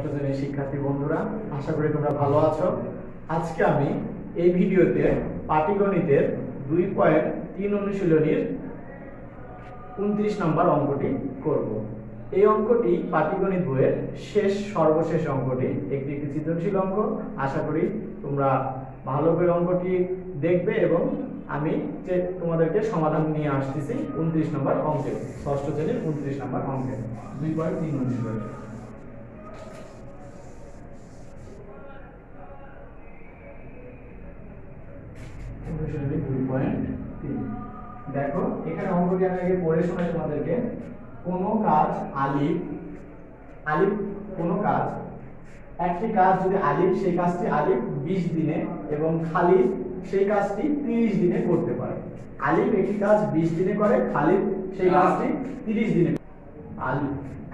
ষষ্ঠ শ্রেণীর শিক্ষার্থী বন্ধুরা, আশা করি তোমরা ভালো আছো। আজকে আমি এই ভিডিওতে পাটিগণিতের 2.3 অনুশীলনীর 29 নম্বর অঙ্কটি করব। এই অঙ্কটি পাটিগণিত বইয়ের সর্বশেষ অঙ্কটি, একটি সৃজনশীল অঙ্ক। আশা করি তোমরা ভালো করে অঙ্কটি দেখবে এবং আমি যে তোমাদেরকে সমাধান নিয়ে আসতেছি 29 নম্বর অঙ্কের, ষষ্ঠ শ্রেণীর 29 নম্বর অঙ্কের 2.3 অনুশীলনী। দেখো এখানে অঙ্কটি আমি আগে পড়ে শোনাই তোমাদেরকে। কোন কাজ আলিফ কোন কাজ, একটি কাজ যদি আলিফ, সেই কাজটি আলিফ 20 দিনে এবং খালিদ সেই কাজটি 30 দিনে করতে পারে। আলিফ একটি কাজ 20 দিনে করে, খালিদ সেই কাজটি 30 দিনে,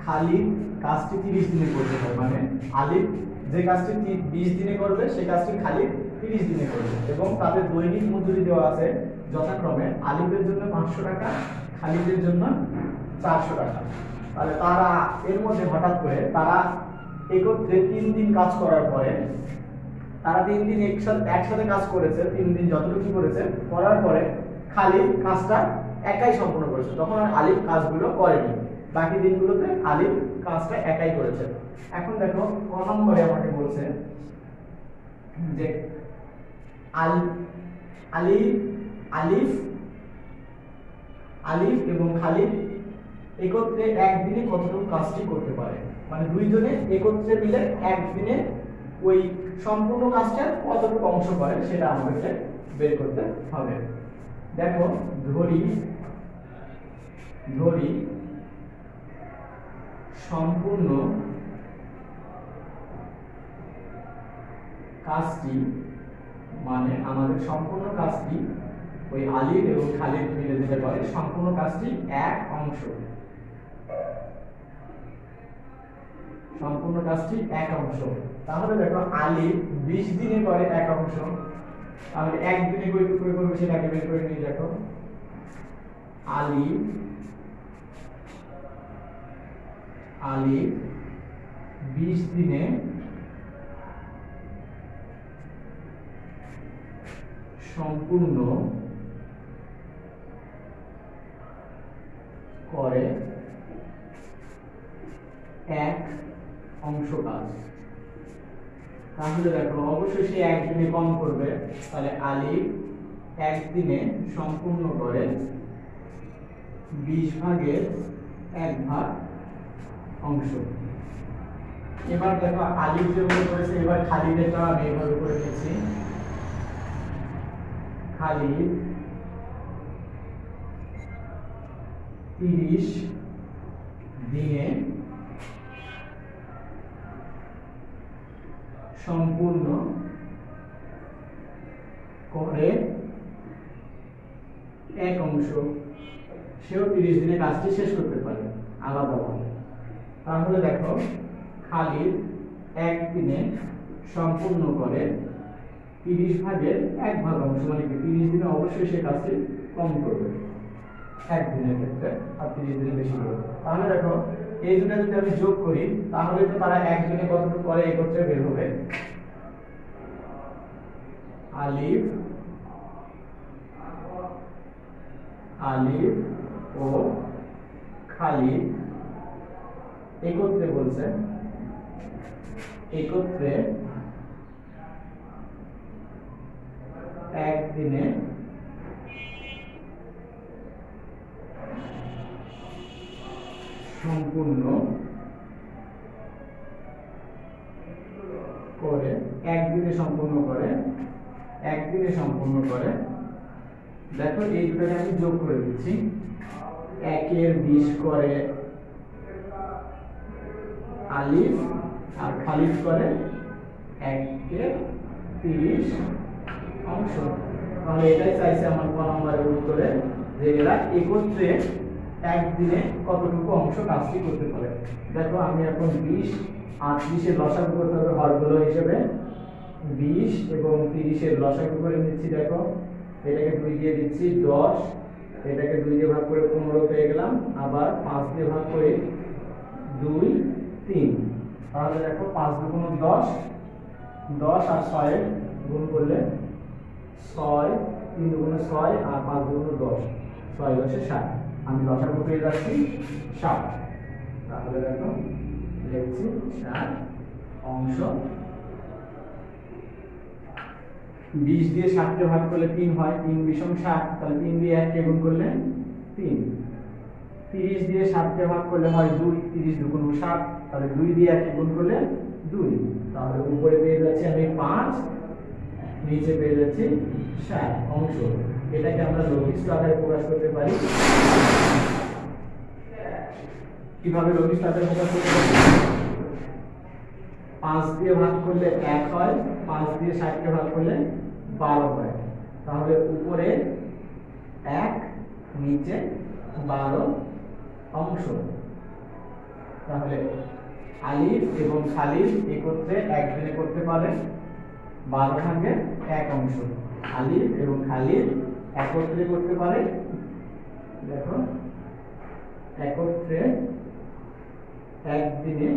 খালিদ কাজটি 30 দিনে করতে পারে। মানে আলিফ যে কাজটি 20 দিনে করবে সেই কাজটি খালিদ 30 দিনে করবে এবং তাদের দৈনিক মজুরি দেওয়া আছে যথাক্রমে আলিফের জন্য 500 টাকা, খালিদের জন্য 400 টাকা। তাহলে তারা এর মধ্যে হঠাৎ করে তারা একত্রে 3 দিন কাজ করার পরে, তারা 3 দিন একসাথে কাজ করেছে, 3 দিন যতটুকু করেছে করার পরে খালিদ কাজটা একাই সম্পূর্ণ করেছে, তখন আর আলিফ কাজগুলো করেনি। বাকি দিনগুলোতে আলিফ কাজটা একাই করেছে। এখন দেখো ক নম্বরে আমাকে বলছে যে আলিফ এবং খালিদ একত্রে একদিনে কতটুকু কাজটি করতে পারে। মানে দুইজনে একত্রে মিলে একদিনে ওই সম্পূর্ণ কাজটার কতটুকু অংশ করে সেটা আমাদেরকে বের করতে হবে। দেখো ধরি সম্পূর্ণ কাজটি, মানে আমাদের সম্পূর্ণ কাজটি ওই আলিফ এবং খালিদ মিলে যেটা করে, সম্পূর্ণ কাজটি এক অংশ, সম্পূর্ণ কাজটি এক অংশ। তাহলে দেখো আলিফ 20 দিনে করে এক অংশ, তাহলে একদিনে কয়টুকু করবে সেটাকে বের করে নিয়ে দেখো। আলিফ 20 দিনে সম্পূর্ণ করে এক অংশ কাজ। তাহলে দেখো অবশ্যই সে একদিনে কম করবে, তাহলে আলিফ একদিনে সম্পূর্ণ করে 20 ভাগের 1 ভাগ অংশ। এবার দেখো আলিফ যেভাবে করেছে, এবার খালিদেরটা আমি এভাবে করে নিচ্ছি। খালিদ 30 দিনে সম্পূর্ণ করে এক অংশ, সেও 30 দিনে কাজটি শেষ করতে পারে আলাদাভাবে। তাহলে দেখো খালিদ একদিনে সম্পূর্ণ করে 30 ভাগের 1 ভাগ অংশ, মানে 30 দিনে অবশ্যই সে কাজটি কম করবে একদিনের ক্ষেত্রে, আর 30 দিনে বেশি করবে। তাহলে দেখো এই দুটো যদি আমি যোগ করি তাহলে তো তারা একদিনে কতটুকু করে একত্রে বের হবে। আলিফ ও খালিদ একত্রে বলছে, একত্রে একদিনে সম্পূর্ণ করে, একদিনে সম্পূর্ণ করে। দেখো এই দুটোকে আমি যোগ করে দিচ্ছি। 1 এর 20 করে আলিফ আর খালিদ করে 1 এর 30 অংশ। তাহলে এটাই চাইছে আমার ক নম্বরের উত্তরে, যে এরা একত্রে একদিনে কতটুকু অংশ কাজটি করতে পারে। দেখো আমি এখন 20 আর 30 এর লসাগু করতে হবে হরগুলো হিসেবে। 20 এবং 30 এর লসাগু করে নিচ্ছি। দেখো এটাকে 2 দিয়ে দিচ্ছি 10, এটাকে 2 দিয়ে ভাগ করে 15 পেয়ে গেলাম, আবার 5 দিয়ে ভাগ করে 2 3। তাহলে দেখো 5 দুগুণ 10, 10 আর 6 গুণ করলে 6, 3 দুগুণ 6 আর 5 দুগুণ 10, 6 হচ্ছে 60। আমি লসাগু পেয়ে যাচ্ছি 60। তাহলে দেখো লিখছি 60 অংশ 20 দিয়ে 60 কে ভাগ করলে 3 হয়, 3 বিষম 60, তাহলে 3 দিয়ে 1 কে গুণ করলে 3। 30 দিয়ে 7 কে ভাগ করলে হয় 2, 30 দুগুণ 60, তাহলে 2 দিয়ে 1 কে গুণ করলে 2। তাহলে উপরে পেয়ে যাচ্ছি আমি 5, নিচে পেয়ে যাচ্ছি 60 অংশ। এটাকে আমরা লঘিষ্ঠ আকারে প্রকাশ করতে পারি। কিভাবে লঘিষ্ঠ আকারে প্রকাশ করতে পারি? 5 দিয়ে ভাগ করলে 1 হয়, 5 দিয়ে 60 কে ভাগ করলে 12 হয়। তাহলে উপরে 1, নিচে 12 অংশ। তাহলে আলিফ এবং খালিদ একত্রে একদিনে করতে পারে 12 ভাগের 1 অংশ। আলিফ এবং খালিদ একত্রে করতে পারে, দেখো একত্রে একদিনে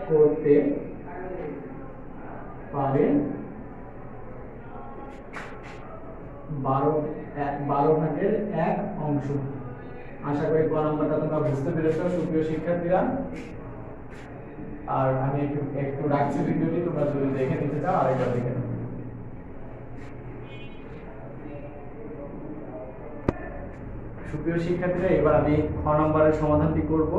করতে পারে 12 ভাগের 1 অংশ। আশা করি ক নাম্বারটা তোমরা বুঝতে পেরেছো সুপ্রিয় শিক্ষার্থীরা। আর আমি একটু রাখছি ভিডিওটি, তোমরা যদি দেখে নিতে চাও আরেকবার দেখে নাও। সুপ্রিয় শিক্ষার্থীরা, এবার আমি খ নম্বরের সমাধানটি করব।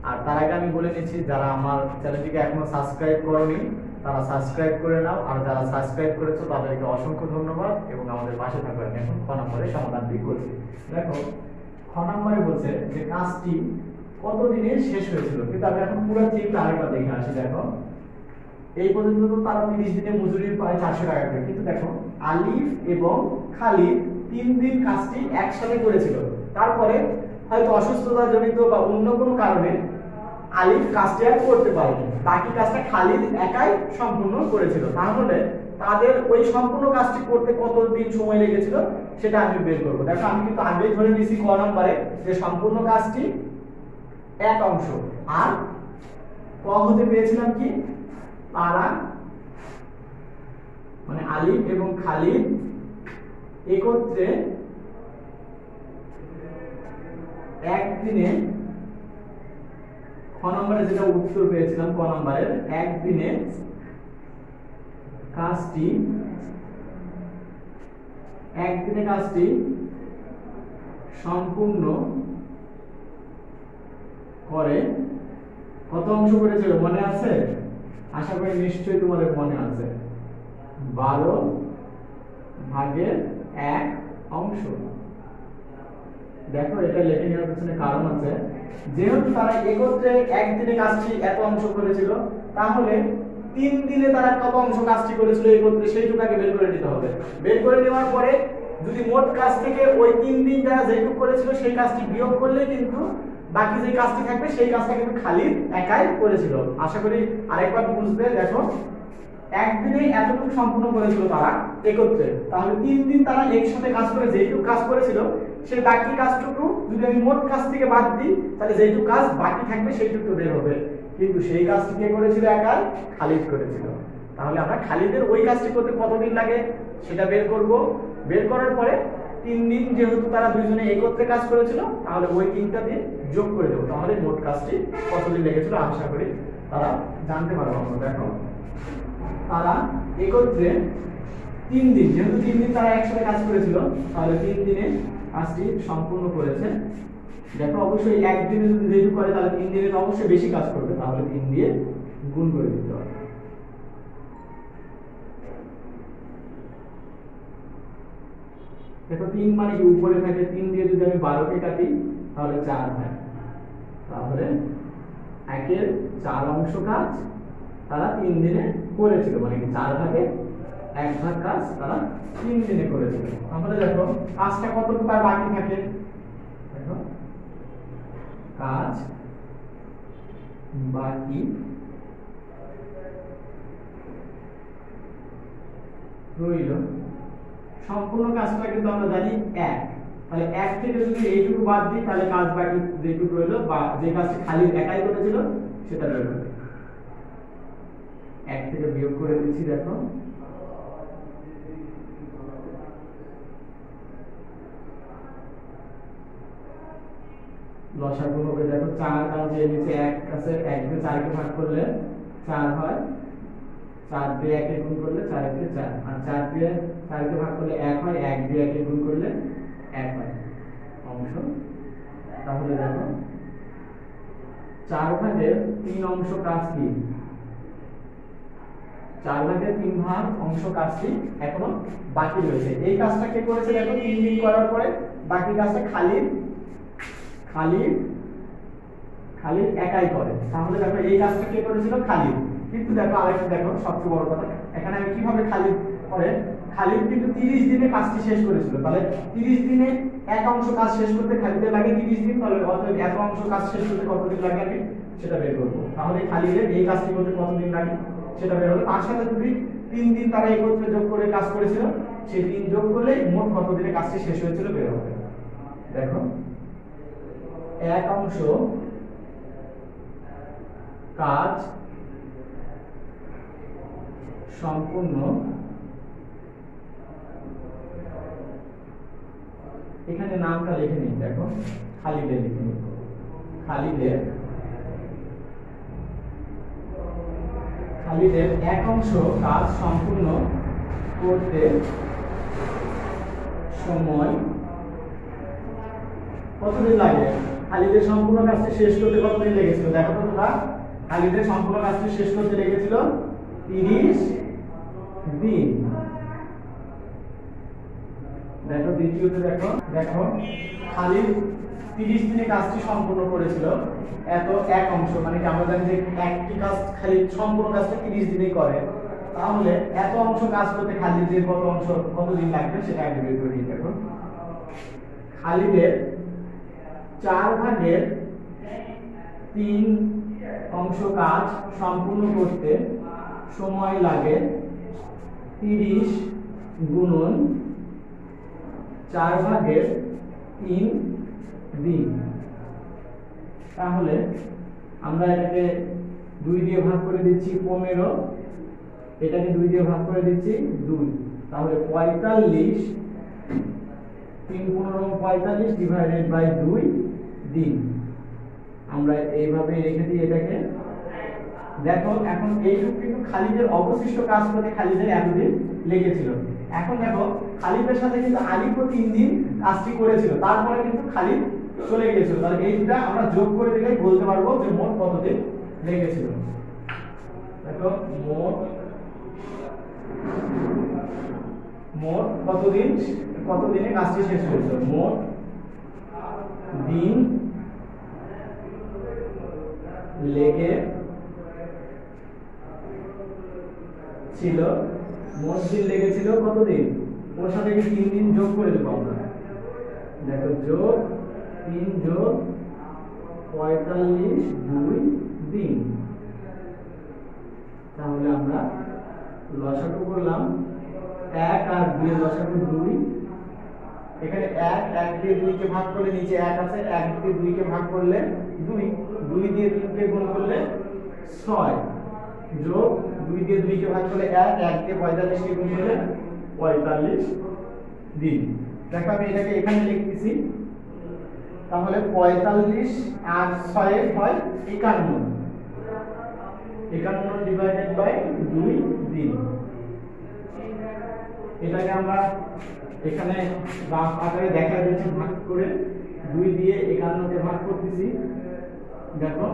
আর তার আগে আমি বলে নিচ্ছি, যারা আমার চ্যানেলটিকে এখনো সাবস্ক্রাইব করোনি তারা সাবস্ক্রাইব করে নাও, আর যারা সাবস্ক্রাইব করেছো তাদেরকে অসংখ্য ধন্যবাদ এবং আমাদের পাশে থাকো। আমি এখন খ নম্বরের সমাধানটি করছি। দেখো খ নম্বরে বলছে যে কাজটি কত দিনে শেষ হয়েছিল, কিন্তু আমি এখন পুরো চিত্র আরেকবার দেখে আসি। দেখো এই পর্যন্ত তো তারা 30 দিনে মজুরি পায় 400 টাকা করে, কিন্তু দেখো আলিফ এবং খালিদ 3 দিন কাজটি একসাথে করেছিল। তারপরে হয়তো অসুস্থতা জনিত বা অন্য কোনো কারণে আলিফ কাজটি আর করতে পারেনি, বাকি কাজটা খালিদ একাই সম্পূর্ণ করেছিল। তাহলে তাদের ওই সম্পূর্ণ কাজটি করতে কত দিন সময় লেগেছিল সেটা আমি বের করব। দেখো আমি কিন্তু আগেই ধরে নিয়েছি ক নম্বরে যে সম্পূর্ণ কাজটি 1 অংশ, আর ক হতে পেয়েছিলাম কি তারা মানে আলিফ এবং খালিদ একত্রে একদিনে, খ নম্বরে যেটা উত্তর পেয়েছিলাম ক নম্বরের, একদিনে কাজটি সম্পূর্ণ করে কত অংশ করেছিল মনে আছে? আশা করি নিশ্চয়ই তোমাদের মনে আছে, 12 ভাগের 1 অংশ। দেখো এটা লিখে নেওয়ার পেছনে কারণ আছে, যেহেতু তারা একত্রে একদিনে কাজটি এত অংশ করেছিল, তাহলে 3 দিনে তারা কত অংশ কাজটি করেছিল একত্রে সেইটুকুকে বের করে নিতে হবে। বের করে নেওয়ার পরে যদি মোট কাজ থেকে ওই 3 দিন যারা যেটুকু করেছিল সেই কাজটি বিয়োগ করলে কিন্তু বাকি যে কাজটি থাকবে সেই কাজটা কিন্তু খালিদ একাই করেছিল। আশা করি আরেকবার বুঝবে। দেখো একদিনে এতটুকু সম্পূর্ণ করেছিল তারা একত্রে, তাহলে 3 দিন তারা একসাথে কাজ করে যেটুকু কাজ করেছিল সেই বাকি কাজটুকু যদি আমি মোট কাজ থেকে বাদ দিই তাহলে যেটুকু কাজ বাকি থাকবে সেইটুকু বের হবে, কিন্তু সেই কাজটি কে করেছিল? একাই খালিদ করেছিল। তাহলে আমরা খালিদের ওই কাজটি করতে কতদিন লাগে সেটা বের করব। বের করার পরে 3 দিন যেহেতু তারা দুইজনে একত্রে কাজ করেছিল, তাহলে ওই 3টা দিন যোগ করে দেব, তাহলে মোট কাজটি কতদিন লেগেছিল আশা করি তারা জানতে পারবে। আমরা দেখো তারা একত্রে 3 দিন, যেহেতু 3 দিন তারা একসাথে কাজ করেছিল, তাহলে 3 দিনে কাজটি সম্পূর্ণ করেছে। দেখো অবশ্যই একদিনে যদি যেটুকু করে তাহলে 3 দিনে তো অবশ্যই বেশি কাজ করবে, তাহলে 3 দিয়ে গুণ করে দিতে হবে। দেখো 3 মানে কি উপরে থাকে, 3 দিয়ে যদি আমি 12 কে কাটি তাহলে 4 হয়, তাহলে 1-এর 4 অংশ কাজ তারা 3 দিনে করেছিল, মানে কি 4 ভাগে 1 ভাগ কাজ তারা 3 দিনে করেছিল। তাহলে দেখো কাজটা কতটুকু আর বাকি থাকে, দেখো কাজ বাকি রইল। সম্পূর্ণ কাজটা কিন্তু আমরা জানি 1, তাহলে 1 থেকে যদি এইটুকু বাদ দিই তাহলে কাজ বাকি যেটুকু রইলো বা যে কাজটি খালিদ একাই করেছিল সেটা রইল। 1 থেকে বিয়োগ করে দিচ্ছি, দেখো লসাগু হবে, দেখো 4, কারণ যে নিচে 1 আছে, 1 দিয়ে 4 কে ভাগ করলে 4 হয়, 4 দিয়ে 1 কে গুণ করলে 4 কে 4, আর 4 দিয়ে 4 কে ভাগ করলে 1 হয়, 1 দিয়ে 1 কে গুণ করলে 1 হয় অংশ। তাহলে দেখো 4 ভাগের 3 অংশ কাজ কি, 4 ভাগের 3 ভাগ অংশ কাজটি এখনো বাকি রয়েছে। এই কাজটা কে করেছে, দেখো 3 দিন করার পরে বাকি কাজটা খালিদ একাই করে। তাহলে দেখো এই কাজটা কে করেছিল, খালিদ। কিন্তু দেখো আরেকটা, দেখো সবচেয়ে বড় কথা, এখানে আমি কিভাবে খালিদ করে, খালিদ কিন্তু 30 দিনে কাজটি শেষ করেছিল। তাহলে 30 দিনে এক অংশ কাজ শেষ করতে খালিদের লাগে 30 দিন, তাহলে অতএব এক অংশ কাজ শেষ করতে কতদিন লাগে আমি সেটা বের করব। তাহলে খালিদের এই কাজটি করতে কতদিন লাগে সেটা বের হবে। তার সাথে যদি 3 দিন তারা একত্রে যোগ করে কাজ করেছিল, সেই 3 যোগ করলে মোট কত দিনে কাজটি শেষ হয়েছিল বের হবে। দেখো এক অংশ কাজ সম্পূর্ণ, এখানে নামটা লিখে নিই, দেখো খালিদের লিখে নিই, খালিদের এক অংশ কাজ সম্পূর্ণ করতে সময় কতদিন লাগে, খালিদের সম্পূর্ণ কাজটি শেষ করতে কতদিন লেগেছিল, দেখো তো তোমরা, খালিদের সম্পূর্ণ কাজটি শেষ করতে লেগেছিল 30 দিন। দেখো দ্বিতীয়তে, দেখো খালিদ 30 দিনে কাজটি সম্পূর্ণ করেছিল। এত এক অংশ, মানে কি আমরা জানি যে একটি কাজ খালিদ সম্পূর্ণ কাজটা 30 দিনেই করে, তাহলে এত অংশ কাজ করতে খালিদের কতদিন লাগবে সেটা আগে বের করে নিই। দেখো খালিদের 4 ভাগের 3 অংশ কাজ সম্পূর্ণ করতে সময় লাগে 30 গুণন 4 ভাগের 3 দিন। তাহলে আমরা এটাকে 2 দিয়ে ভাগ করে দিচ্ছি 15, এটাকে 2 দিয়ে ভাগ করে দিচ্ছি 2, তাহলে 45, 3 15 45 ডিভাইডেড বাই 2 দিন। আমরা এইভাবে রেখে দিই এটাকে। দেখো এখন এইটুকু কিন্তু খালিদের অবশিষ্ট কাজ করতে খালিদের এতদিন লেগেছিল। এখন দেখো খালিদের সাথে কিন্তু আলীও 3 দিন কাজটি করেছিল, তারপরে কিন্তু খালিদ চলে গিয়েছিল। তাহলে এই দুটো আমরা যোগ করে দিলেই বলতে পারবো যে মোট কতদিন লেগেছিল। দেখো মোট কতদিনে কাজটি শেষ হয়েছিল, মোট দিন লেগে ছিল, মোট দিন লেগেছিল কতদিন, ওর সাথে 3 দিন যোগ করে দেবো আমরা। দেখো যোগ 3 যোগ 45 2 দিন। তাহলে আমরা লসাগু করলাম 1 আর 2 এর লসাগু 2, এখানে 1 দিয়ে 2 কে ভাগ করলে নিচে 1 আছে, 1 দিয়ে 2 কে ভাগ করলে 2, 2 দিয়ে 3 কে গুণ করলে 6, যোগ 2 দিয়ে 2 কে ভাগ করলে 1, 1 দিয়ে 45 কে গুণ করলে 45 দিন। দেখো আমি এটাকে এখানে লিখতেছি, তাহলে 45 আর 6 হয় 51, 51 ডিভাইডেড বাই 2 দিন। এটাকে আমরা এখানে বাম আকারে দেখা যাচ্ছে ভাগ করে 2 দিয়ে 51 কে ভাগ করতেছি। দেখো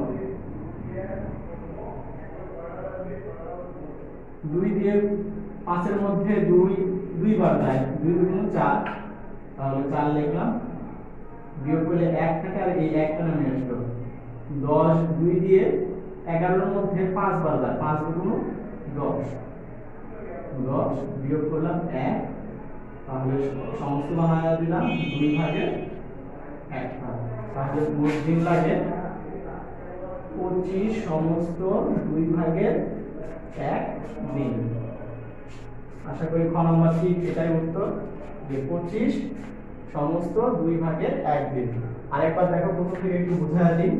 2 দিয়ে 5 এর মধ্যে 2 বার যায়, 2 গুণ 4, তাহলে 4 লিখলাম, বিয়োগ করলে 1 থাকে আর এই 1টা নামে আসলো। 10 2 দিয়ে 11 এর মধ্যে 5 বার যায়, 5 গুণ 10, 10 বিয়োগ করলাম 1, তাহলে সমস্ত বানায় দিলাম 2 ভাগের 1 ভাগ। তাহলে মোট দিন লাগে 25 সমস্ত 2 ভাগের 1 দিন। আশা করি খ নম্বর ঠিক এটাই উত্তর, যে 25 সমস্ত 2/1 দিন। আরেকবার দেখো প্রথম থেকে একটু বুঝাই দিই।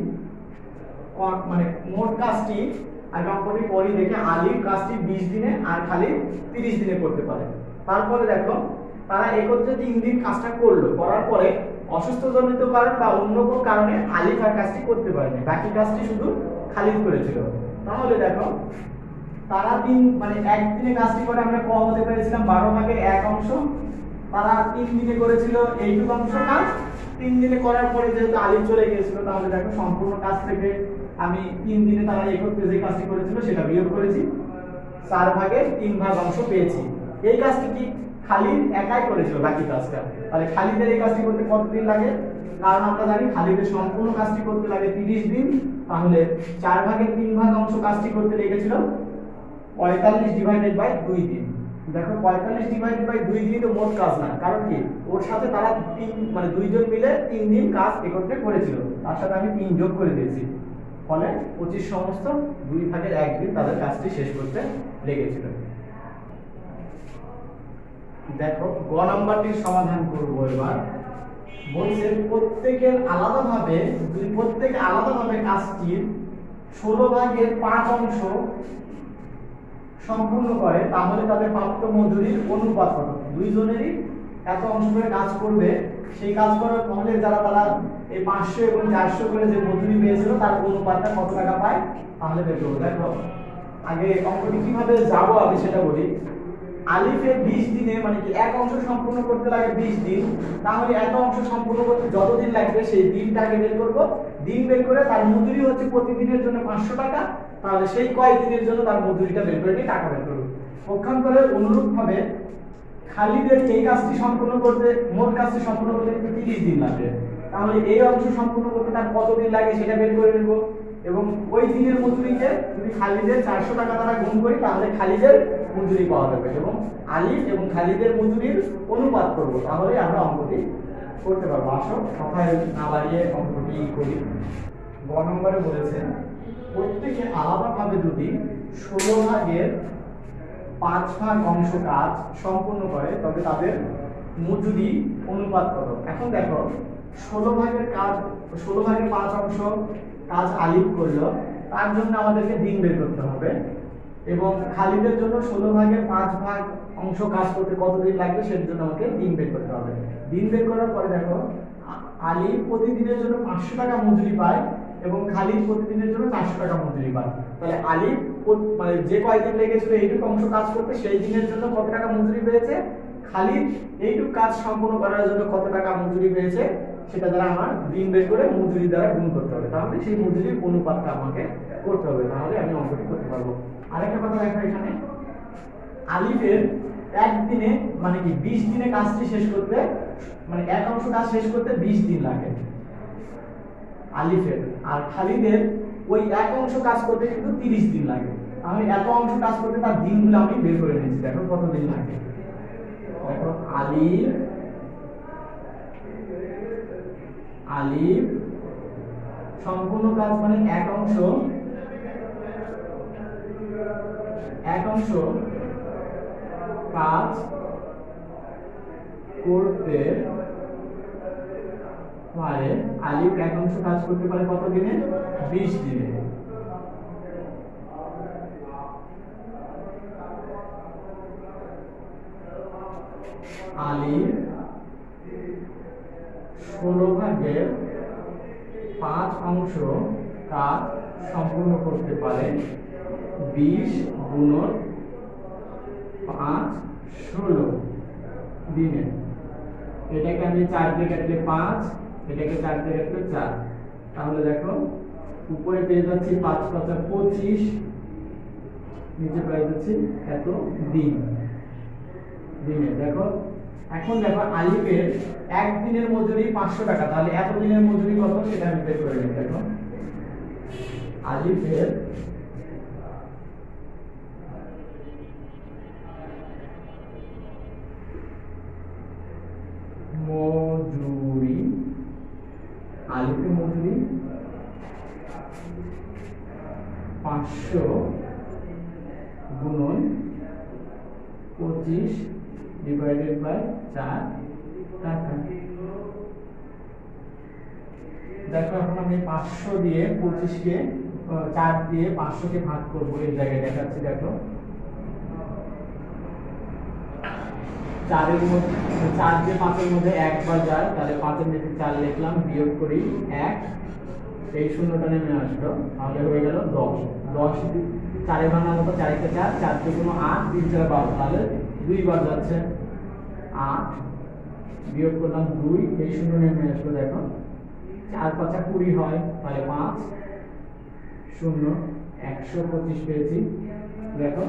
মানে মোট কাজটি আগে অঙ্কটি পড়ি দেখে আলিফ কাজটি 20 দিনে আর খালিদ 30 দিনে করতে পারে। তারপরে দেখো তারা একত্রে 3 দিন কাজটা করলো, করার পরে অসুস্থজনিত কারণ বা অন্য কোনো কারণে আলিফ আর কাজটি করতে পারেনি, বাকি কাজটি শুধু খালিদ করেছিল। তাহলে দেখো তারা মানে একদিনে কাজটি করে আমরা ক হতে পেরেছিলাম 12/1 অংশ, তারা 3 দিনে করেছিল এইটুকু অংশ কাজ। 3 দিনে করার পরে যেহেতু আলিফ চলে গিয়েছিল, তাহলে দেখো সম্পূর্ণ কাজ থেকে আমি 3 দিনে তারা একত্রে যে কাজটি করেছিল সেটা বিয়োগ করেছি, 4/3 অংশ পেয়েছি। এই কাজটি কি খালিদ একাই করেছিল বাকি কাজটা, তাহলে খালিদের এই কাজটি করতে কতদিন লাগে? কারণ আমরা জানি খালিদের সম্পূর্ণ কাজটি করতে লাগে 30 দিন, তাহলে 4/3 অংশ কাজটি করতে লেগেছিল 45/2 দিন। দেখো 45/2 দিন তো মোট কাজ না, কারণ কি ওর সাথে তারা মানে দুইজন মিলে 3 দিন কাজ একত্রে করেছিল, তার সাথে আমি 3 যোগ করে দিয়েছি, ফলে 25 সমস্ত 2/1 দিন তাদের কাজটি শেষ করতে লেগেছিল। দেখো গ নাম্বারটির সমাধান করব এবার। বলছে প্রত্যেকে আলাদাভাবে কাজটির 16/5 অংশ সম্পূর্ণ করে, তাহলে তাদের প্রাপ্ত মজুরির অনুপাত কত? দুইজনেরই এত অংশ করে কাজ করবে, সেই কাজ করার ফলে তারা এই 500 এবং 400 করে যে মজুরি পেয়েছিল তার অনুপাতটা কত টাকা পায় তাহলে বের করব। দেখো আগে অঙ্কটি কিভাবে যাবো আমি সেটা বলি। আলিফের 20 দিনে মানে কি এক অংশ সম্পূর্ণ করতে লাগে 20 দিন, তাহলে এত অংশ সম্পূর্ণ করতে যতদিন লাগবে সেই দিনটাকে বের করব। দিন বের করে তার মজুরি হচ্ছে প্রতিদিনের জন্য 500 টাকা, তাহলে সেই কয় দিনের জন্য তার মজুরিটা বের করে নিয়ে টাকা বের করব। পক্ষান্তরে অনুরূপভাবে খালিদের এই কাজটি সম্পূর্ণ করতে মোট কাজটি সম্পূর্ণ করতে 30 দিন লাগবে, তাহলে এই অংশ সম্পূর্ণ করতে তার কত দিন লাগে সেটা বের করে নেব, এবং ওই দিনের মজুরিকে যদি খালিদের 400 টাকা দ্বারা গুণ করি তাহলে খালিদের মজুরি পাওয়া যাবে, এবং আলিফ এবং খালিদের মজুরির অনুপাত করব, তাহলে আমরা অঙ্কটি করতে পারবো। আসো কথায় না বাড়িয়ে অঙ্কটি করি। গ নম্বরে বলেছে প্রত্যেকে আলাদাভাবে যদি 16/5 অংশ কাজ সম্পূর্ণ করে তবে তাদের মজুরি অনুপাত কত? এখন দেখো 16/5 অংশ কাজ আলিফ করলো, তার জন্য আমাদেরকে দিন বের করতে হবে, এবং খালিদের জন্য 16/5 অংশ কাজ করতে কতদিন লাগবে সেটার জন্য আমাকে দিন বের করতে হবে। দিন বের করার পরে দেখো আলিফ প্রতিদিনের জন্য 500 টাকা মজুরি পায় এবং খালিদ প্রতিদিনের জন্য 400 টাকা মজুরি পায়, তাহলে আলিফ মানে যে কয়দিন লেগেছিল এইটুকু অংশ কাজ করতে সেই দিনের জন্য কত টাকা মজুরি পেয়েছে, খালিদ এইটুকু কাজ সম্পূর্ণ করার জন্য কত টাকা মজুরি পেয়েছে সেটা দ্বারা আমার দিন বের করে মজুরি দ্বারা গুণ করতে হবে, তাহলে সেই মজুরির অনুপাতটা আমাকে করতে হবে, তাহলে আমি অঙ্কটি করতে পারবো। আরেকটা কথা দেখো এখানে আলিফের একদিনে মানে কি 20 দিনে কাজটি শেষ করতে মানে এক অংশ কাজ শেষ করতে 20 দিন লাগে আলিফের, আর খালিদের ওই এক অংশ কাজ করতে কিন্তু 30 দিন লাগে। আমি এত অংশ কাজ করতে তার দিনগুলো আমি বের করে নিয়েছি, দেখো কত দিন লাগে। দেখো আলিফ সম্পূর্ণ কাজ মানে এক অংশ কাজ করতে পারে, আলিফ এক অংশ কাজ করতে পারে কত দিনে? 20 দিনে। আলিফ 16/5 অংশ কাজ সম্পূর্ণ করতে পারে 20 গুণন 5 16 দিনে। এটাকে আমি 4 দিয়ে কাটলে 5, এটাকে 4 দিয়ে কাটলে 4, তাহলে দেখো উপরে পেয়ে যাচ্ছি 5 × 5 = 25, নিচে পেয়ে যাচ্ছি এত দিনে। দেখো এখন দেখো আলিফের একদিনের মজুরি 500 টাকা, তাহলে এত দিনের মজুরি কত সেটা আমি বের করে নিই। দেখো আলিফের মজুরি 500 গুণন 25 / 4 টাকা। দেখো এখন আমি 500 দিয়ে 25 কে 4 দিয়ে 500 কে ভাগ করব। এই জায়গায় দেখাচ্ছি, দেখো 4 এর মধ্যে 4 দিয়ে 5 এর মধ্যে একবার যায়, তাহলে 5 এর নিচে 4 লিখলাম, বিয়োগ করি 1, এই শূন্যটা নেমে আসলো, তাহলে হয়ে গেল 10। 10 4 এ ভাঙা মতো 4 কে 4, 4 তে কোনো 8, 3 4 12, তাহলে 2 বার যাচ্ছে 8, বিয়োগ করলাম 2, এই শূন্য নেমে আসলো, দেখো 4 5 20 হয়, তাহলে 5 শূন্য 125 পেয়েছি। দেখো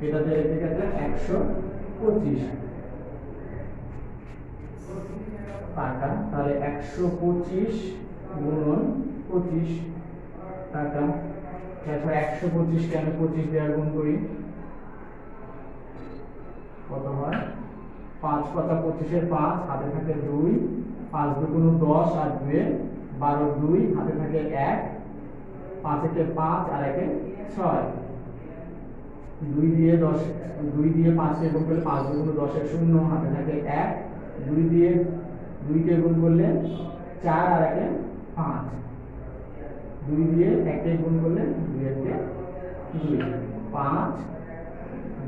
এটাতে রেখে গেছে 125 টাকা, তাহলে 125 গুণন 25 টাকা। দেখো 125 কে আমি 25 দিয়ে গুণ করি, কত হয়? 5 পাতা 25 এর 5, হাতে থাকে 2, 5 দুগুণ 10 আর 2 12, 2 হাতে থাকে 1, 5 একে 5 আর 1 এ 6, 2 দিয়ে 10, 2 দিয়ে 5 কে গুণ করলে 5 দুগুণ 10 এর 0, হাতে থাকে 1, 2 দিয়ে 2 কে গুণ করলে 4 আর 1 এ 5, 2 দিয়ে 1 কে গুণ করলে 2 এর 2, 5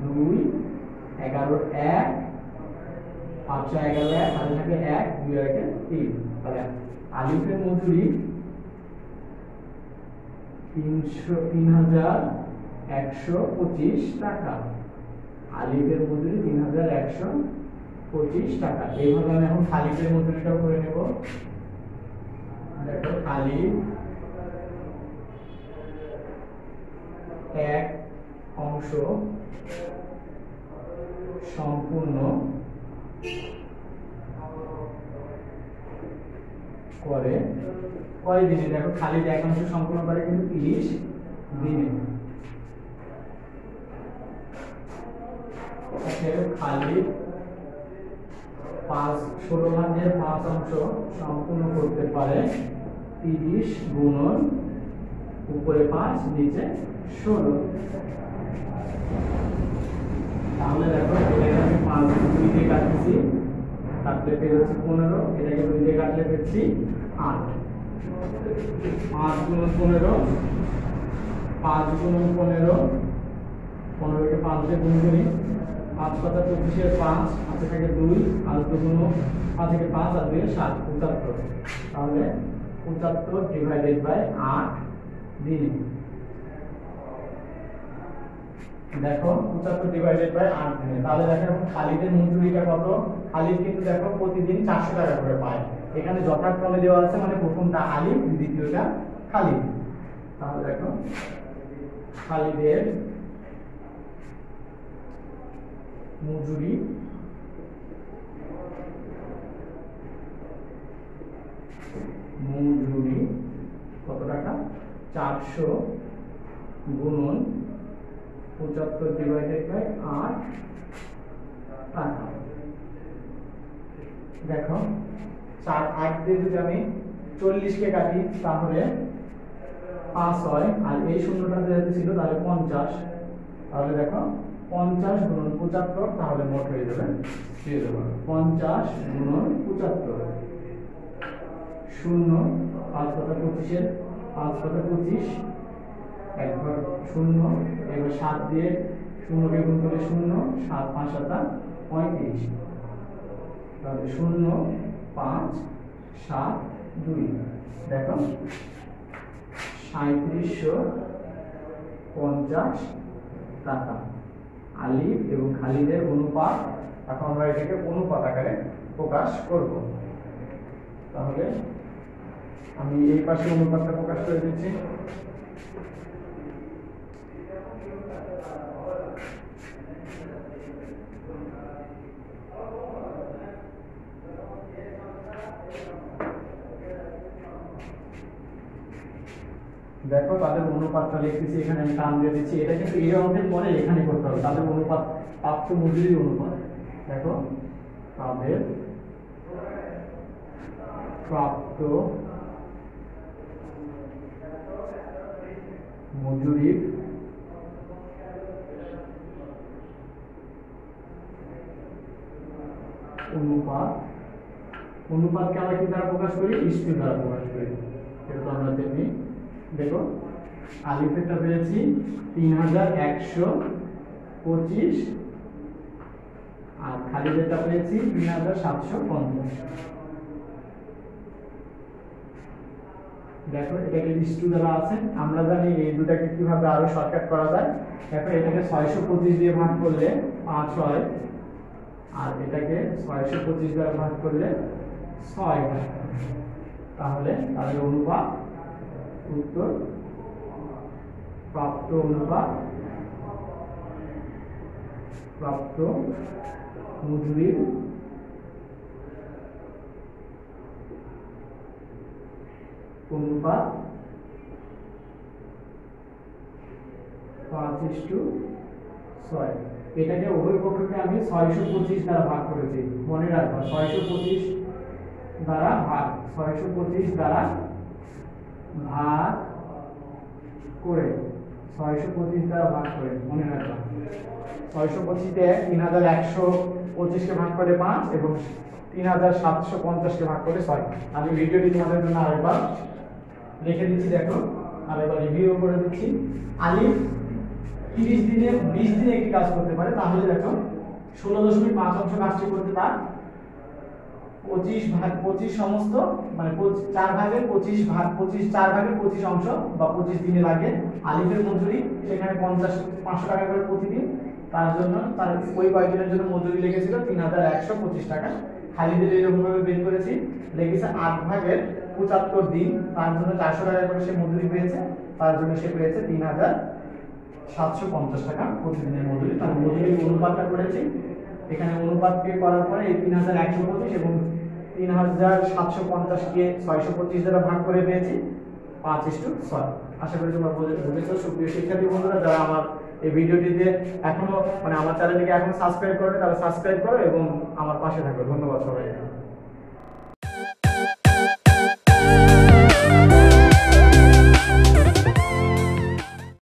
2 11 1, 5 11 1, হাতে থাকে 1, 2 আর 1 এ 3, তাহলে আলিফের মজুরি 3125 টাকা। আলিফের মজুরি 3125 টাকা। এইভাবে আমি এখন খালিফের মজুরিটাও করে নেব। দেখো খালিফ এক অংশ সম্পূর্ণ করে কয় দিনে? দেখো খালিদ এক অংশ সম্পূর্ণ করে কিন্তু 30 দিনে। খালিদ 16 ভাগের 5 অংশ সম্পূর্ণ করতে পারে 30 গুণন উপরে 5 নিচে 16। তাহলে দেখো এটাকে আমি 5 2 দিয়ে কাটতেছি, কাটলে পেয়েছি 15, এটাকে 2 দিয়ে কাটলে পেয়েছি 8। 5 গুণন 15, 5 গুণন 15, 15 কে 5 দিয়ে গুণ করি, 5 পাতা 25 এর 5, হাতে থাকে 2 আর 2 গুণ 5 থেকে 5 আর 2 এর 7, 75। তাহলে 75 ডিভাইডেড বাই 8 দিন। দেখো 75 ডিভাইডেড বাই 8 দিনে। তাহলে দেখো এখন খালিদের মজুরিটা কত? খালিদ কিন্তু দেখো প্রতিদিন 400 টাকা করে পায়। এখানে যথাক্রমে দেওয়া আছে, মানে প্রথমটা আলিফ, দ্বিতীয়টা খালিদ। তাহলে দেখো খালিদের মজুরি কত টাকা? 400 গুণন 75 ডিভাইডেড বাই 8 টাকা। দেখো 4 8 দিয়ে যদি আমি 40 কে কাটি তাহলে 5 হয়, আর এই শূন্যটা যেহেতু ছিল তাহলে 50। তাহলে দেখো 50 গুণন 75, তাহলে মোট হয়ে যাবে 50 গুণন 75 শূন্য 5 পাতা 25 এর 5 পাতা 25, একবার শূন্য, এবার 7 দিয়ে শূন্যকে গুণ করলে 0, 7 5 35, তাহলে 0 5 7 2। দেখো 3750 টাকা। আলিফ এবং খালিদের অনুপাত, এখন আমরা এটাকে অনুপাত আকারে প্রকাশ করব। তাহলে আমি এই পাশে অনুপাতটা প্রকাশ করে দিচ্ছি। দেখো তাদের অনুপাতটা লিখতেছি, এখানে আমি টান দিয়ে দিচ্ছি। এটা কিন্তু এই অঙ্কের পরে এখানে করতে হবে, তাদের অনুপাত, প্রাপ্ত মজুরির অনুপাত। দেখো তাদের প্রাপ্ত মজুরির অনুপাত। অনুপাতকে আমরা কি দ্বারা প্রকাশ করি? ইস্যু দ্বারা প্রকাশ করি। একটু আমরা দেখি। দেখো আলিফেরটা পেয়েছি 3125 আর খালিদেরটা পেয়েছি 3750। দেখো এটাকে লিস্টু দ্বারা আছে, আমরা জানি এই দুটাকে কিভাবে আরো শর্টকাট করা যায়। দেখো এটাকে 625 দিয়ে ভাগ করলে 5 হয়, আর এটাকে 625 দ্বারা ভাগ করলে 6 হয়। তাহলে তাদের অনুপাত উত্তর প্রাপ্ত অনুপাত প্রাপ্ত মজুরির অনুপাত 5:6। এটাকে উভয় পক্ষকে আমি 625 দ্বারা ভাগ করেছি, মনে রাখবা 625 দ্বারা ভাগ, 625 দ্বারা ভাগ করে, 625 দ্বারা ভাগ করে, মনে রাখবা 625 তে 3125 কে ভাগ করে 5 এবং 3750 কে ভাগ করে 6। আমি ভিডিওটি তোমাদের জন্য আরেকবার লিখে দিচ্ছি, দেখো আরেকবার রিভিউ করে দিচ্ছি। আলিফ 30 দিনে 20 দিনে একটি কাজ করতে পারে, তাহলে দেখো 16.5 কাজটি করতে তার 25 সমস্ত মানে 4 ভাগের 25 ভাগ 4 ভাগের 25 অংশ বা 25 দিনে লাগে। আলিফের মজুরি সেখানে 500 টাকা করে প্রতিদিন, তার জন্য তার ওই কয়েকদিনের জন্য মজুরি লেগেছিল 3125 টাকা। খালিদের এরকমভাবে বের করেছি, লেগেছে 8 ভাগের 75 দিন, তার জন্য 400 টাকা করে সে মজুরি পেয়েছে, তার জন্য সে পেয়েছে 3750 টাকা প্রতিদিনের মজুরি। তার মজুরির অনুপাতটা করেছি, এখানে অনুপাতকে করার পরে এই 3125 এবং 3750 কে 625 দ্বারা ভাগ করে পেয়েছি 5:6। আশা করি তোমরা বুঝেছো। সুপ্রিয় শিক্ষার্থী বন্ধুরা, যারা আমার এই ভিডিওটিতে এখনো মানে আমার চ্যানেলটিকে এখনো সাবস্ক্রাইব করবে তারা সাবস্ক্রাইব করো এবং আমার পাশে থাকো। ধন্যবাদ সবাইকে।